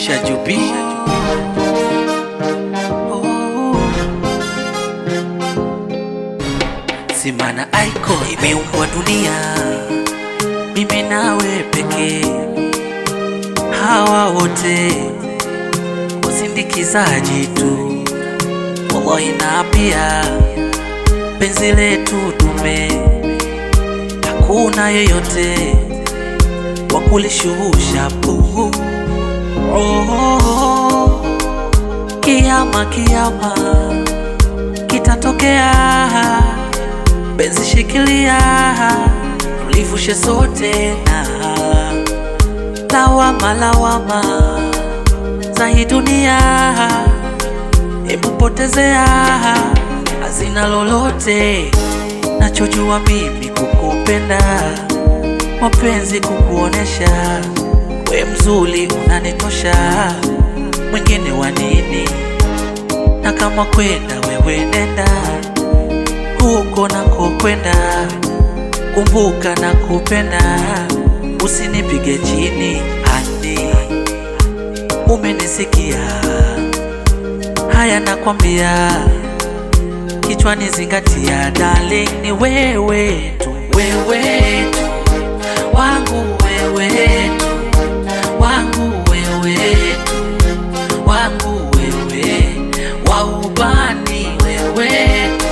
Shajubi. Simana icon imeumbwa dunia, mimi nawe pekee, hawa wote usindikizaji tu. Wallahi na pia penzi letu dume, hakuna yeyote wakulishusha puu. Kiyama kitatokea, penzi shikilia, tulivushe sote na lawama za hii dunia, hebu potezea, hazina lolote. Nachojua mimi kukupenda, mapenzi kukuonesha, we mzuri unanitosha, mwingine wa nini? Na kama kwenda wewe nenda huko nako kwenda, kumbuka na kupenda, usinipige chini hadi. Umenisikia? Haya nakwambia, kichwani zingatia, darling, ni wewe tu, wewe tu wangu, wewe tu wangu, wewe tu wangu, wewe wa ubani, wewe tu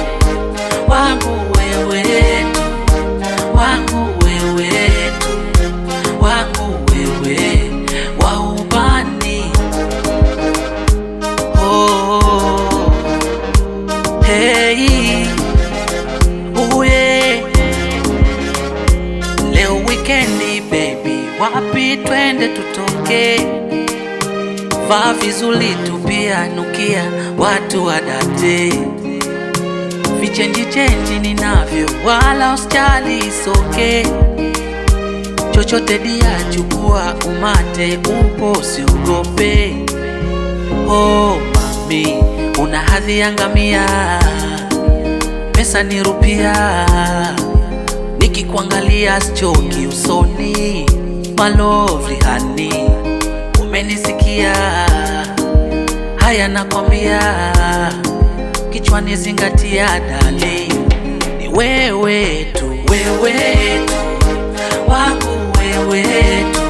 wangu, wewe tu wangu, wewe tu wangu, wewe wa ubani. Oh, hey, uye leo weekendi baby, wapi twende tutoke, vaa vizuri tupia nukia, watu wadate, vichenji ninavyo, wala usijali isoke, chochote dia chukua, umate upo usiogope. Oh mami, una hadhi ya ngamia, pesa ni rupia, nikikuangalia sichoki usoni, my lovely honey. Umenisikia? Haya nakwambia, kichwani zingatia, darling, ni wewe tu, wewe tu wangu, wewe tu